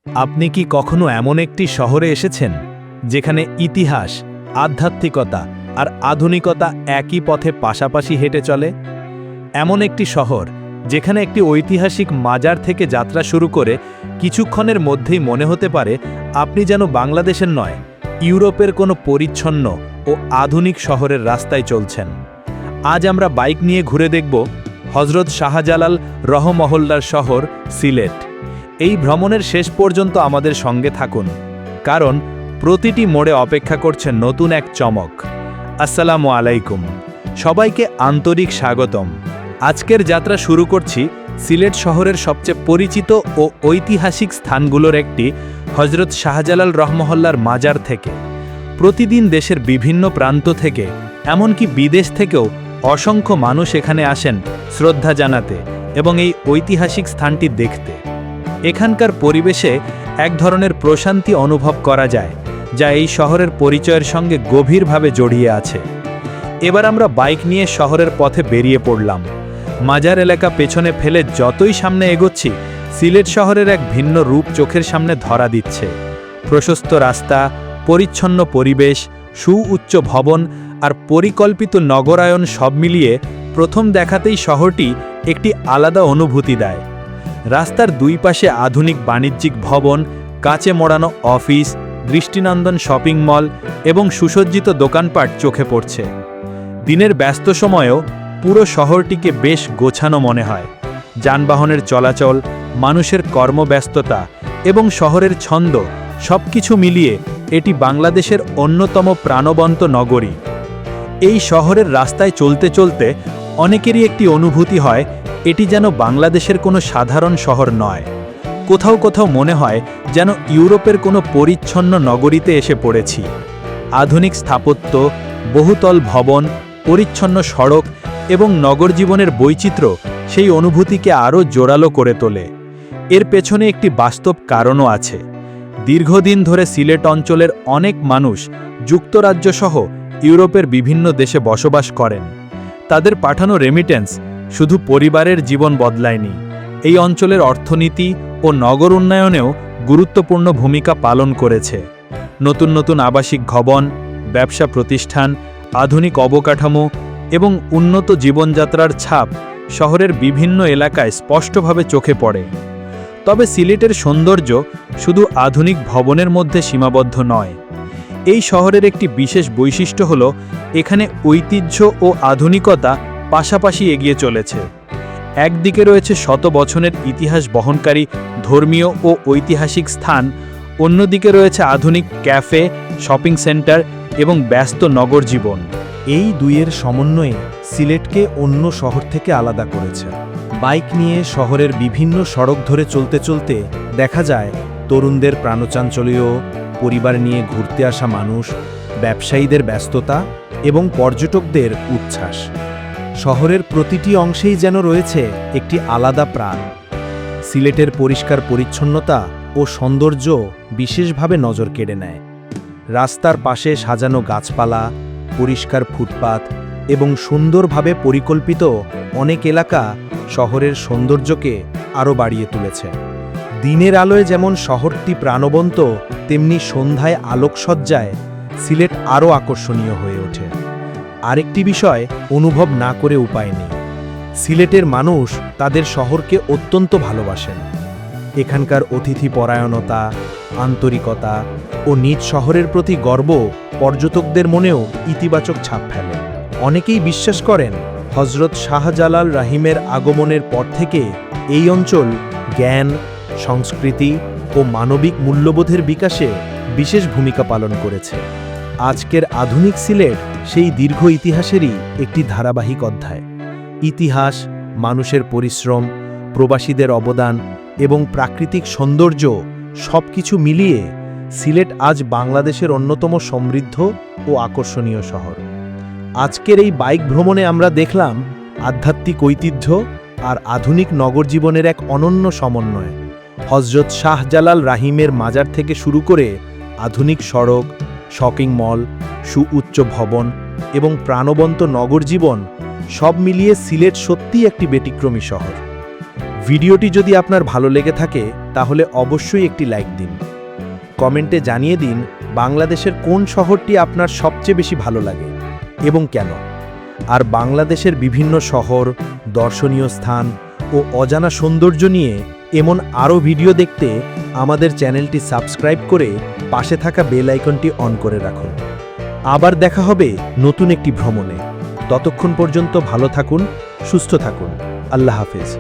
আপনি কি কখনো এমন একটি শহরে এসেছেন যেখানে ইতিহাস, আধ্যাত্মিকতা আর আধুনিকতা একই পথে পাশাপাশি হেঁটে চলে? এমন একটি শহর যেখানে একটি ঐতিহাসিক মাজার থেকে যাত্রা শুরু করে কিছুক্ষণের মধ্যেই মনে হতে পারে আপনি যেন বাংলাদেশের নয়, ইউরোপের কোনো পরিচ্ছন্ন ও আধুনিক শহরের রাস্তায় চলছেন। আজ আমরা বাইক নিয়ে ঘুরে দেখব হজরত শাহজালাল রহমহল্লার শহর সিলেট। এই ভ্রমণের শেষ পর্যন্ত আমাদের সঙ্গে থাকুন, কারণ প্রতিটি মোড়ে অপেক্ষা করছে নতুন এক চমক। আসসালামু আলাইকুম, সবাইকে আন্তরিক স্বাগতম। আজকের যাত্রা শুরু করছি সিলেট শহরের সবচেয়ে পরিচিত ও ঐতিহাসিক স্থানগুলোর একটি হজরত শাহজালাল রহমহল্লার মাজার থেকে। প্রতিদিন দেশের বিভিন্ন প্রান্ত থেকে, এমনকি বিদেশ থেকেও অসংখ্য মানুষ এখানে আসেন শ্রদ্ধা জানাতে এবং এই ঐতিহাসিক স্থানটি দেখতে। এখানকার পরিবেশে এক ধরনের প্রশান্তি অনুভব করা যায়, যা এই শহরের পরিচয়ের সঙ্গে গভীরভাবে জড়িয়ে আছে। এবার আমরা বাইক নিয়ে শহরের পথে বেরিয়ে পড়লাম। মাজার এলাকা পেছনে ফেলে যতই সামনে এগোচ্ছি, সিলেট শহরের এক ভিন্ন রূপ চোখের সামনে ধরা দিচ্ছে। প্রশস্ত রাস্তা, পরিচ্ছন্ন পরিবেশ, সুউচ্চ ভবন আর পরিকল্পিত নগরায়ন সব মিলিয়ে প্রথম দেখাতেই শহরটি একটি আলাদা অনুভূতি দেয়। রাস্তার দুই পাশে আধুনিক বাণিজ্যিক ভবন, কাচে মোড়ানো অফিস, দৃষ্টিনন্দন শপিং মল এবং সুসজ্জিত দোকানপাট চোখে পড়ছে। দিনের ব্যস্ত সময়েও পুরো শহরটিকে বেশ গোছানো মনে হয়। যানবাহনের চলাচল, মানুষের কর্মব্যস্ততা এবং শহরের ছন্দ সবকিছু মিলিয়ে এটি বাংলাদেশের অন্যতম প্রাণবন্ত নগরী। এই শহরের রাস্তায় চলতে চলতে অনেকেরই একটি অনুভূতি হয়, এটি যেন বাংলাদেশের কোনো সাধারণ শহর নয়। কোথাও কোথাও মনে হয় যেন ইউরোপের কোনো পরিচ্ছন্ন নগরীতে এসে পড়েছি। আধুনিক স্থাপত্য, বহুতল ভবন, পরিচ্ছন্ন সড়ক এবং নগর জীবনের বৈচিত্র্য সেই অনুভূতিকে আরও জোরালো করে তোলে। এর পেছনে একটি বাস্তব কারণও আছে। দীর্ঘদিন ধরে সিলেট অঞ্চলের অনেক মানুষ যুক্তরাজ্যসহ ইউরোপের বিভিন্ন দেশে বসবাস করেন। তাদের পাঠানো রেমিটেন্স শুধু পরিবারের জীবন বদলায়নি, এই অঞ্চলের অর্থনীতি ও নগর উন্নয়নেও গুরুত্বপূর্ণ ভূমিকা পালন করেছে। নতুন নতুন আবাসিক ভবন, ব্যবসা প্রতিষ্ঠান, আধুনিক অবকাঠামো এবং উন্নত জীবনযাত্রার ছাপ শহরের বিভিন্ন এলাকায় স্পষ্টভাবে চোখে পড়ে। তবে সিলেটের সৌন্দর্য শুধু আধুনিক ভবনের মধ্যে সীমাবদ্ধ নয়। এই শহরের একটি বিশেষ বৈশিষ্ট্য হল, এখানে ঐতিহ্য ও আধুনিকতা পাশাপাশি এগিয়ে চলেছে। একদিকে রয়েছে শত বছরের ইতিহাস বহনকারী ধর্মীয় ও ঐতিহাসিক স্থান, অন্যদিকে রয়েছে আধুনিক ক্যাফে, শপিং সেন্টার এবং ব্যস্ত নগর জীবন। এই দুইয়ের সমন্বয়ে সিলেটকে অন্য শহর থেকে আলাদা করেছে। বাইক নিয়ে শহরের বিভিন্ন সড়ক ধরে চলতে চলতে দেখা যায় তরুণদের প্রাণচাঞ্চল্য, পরিবার নিয়ে ঘুরতে আসা মানুষ, ব্যবসায়ীদের ব্যস্ততা এবং পর্যটকদের উচ্ছ্বাস। শহরের প্রতিটি অংশেই যেন রয়েছে একটি আলাদা প্রাণ। সিলেটের পরিষ্কার পরিচ্ছন্নতা ও সৌন্দর্য বিশেষভাবে নজর কেড়ে নেয়। রাস্তার পাশে সাজানো গাছপালা, পরিষ্কার ফুটপাত এবং সুন্দরভাবে পরিকল্পিত অনেক এলাকা শহরের সৌন্দর্যকে আরও বাড়িয়ে তুলেছে। দিনের আলোয় যেমন শহরটি প্রাণবন্ত, তেমনি সন্ধ্যায় আলোকসজ্জায় সিলেট আরও আকর্ষণীয় হয়ে ওঠে। আরেকটি বিষয় অনুভব না করে উপায় নেই, সিলেটের মানুষ তাদের শহরকে অত্যন্ত ভালোবাসেন। এখানকার অতিথি পরায়ণতা, আন্তরিকতা ও নিজ শহরের প্রতি গর্ব পর্যটকদের মনেও ইতিবাচক ছাপ ফেলে। অনেকেই বিশ্বাস করেন, হজরত শাহজালাল রাহিমের আগমনের পর থেকে এই অঞ্চল জ্ঞান, সংস্কৃতি ও মানবিক মূল্যবোধের বিকাশে বিশেষ ভূমিকা পালন করেছে। আজকের আধুনিক সিলেট সেই দীর্ঘ ইতিহাসেরই একটি ধারাবাহিক অধ্যায়। ইতিহাস, মানুষের পরিশ্রম, প্রবাসীদের অবদান এবং প্রাকৃতিক সৌন্দর্য সবকিছু মিলিয়ে সিলেট আজ বাংলাদেশের অন্যতম সমৃদ্ধ ও আকর্ষণীয় শহর। আজকের এই বাইক ভ্রমণে আমরা দেখলাম আধ্যাত্মিক ঐতিহ্য আর আধুনিক নগর জীবনের এক অনন্য সমন্বয়। হজরত শাহজালাল রাহিমের মাজার থেকে শুরু করে আধুনিক সড়ক, শপিং মল, সুউচ্চ ভবন এবং প্রাণবন্ত নগর জীবন সব মিলিয়ে সিলেট সত্যিই একটি ব্যতিক্রমী শহর। ভিডিওটি যদি আপনার ভালো লেগে থাকে তাহলে অবশ্যই একটি লাইক দিন। কমেন্টে জানিয়ে দিন বাংলাদেশের কোন শহরটি আপনার সবচেয়ে বেশি ভালো লাগে এবং কেন। আর বাংলাদেশের বিভিন্ন শহর, দর্শনীয় স্থান ও অজানা সৌন্দর্য নিয়ে এমন আরও ভিডিও দেখতে আমাদের চ্যানেলটি সাবস্ক্রাইব করে পাশে থাকা বেল আইকনটি অন করে রাখুন। আবার দেখা হবে নতুন একটি ভ্রমণে। ততক্ষণ পর্যন্ত ভালো থাকুন, সুস্থ থাকুন। আল্লাহ হাফেজ।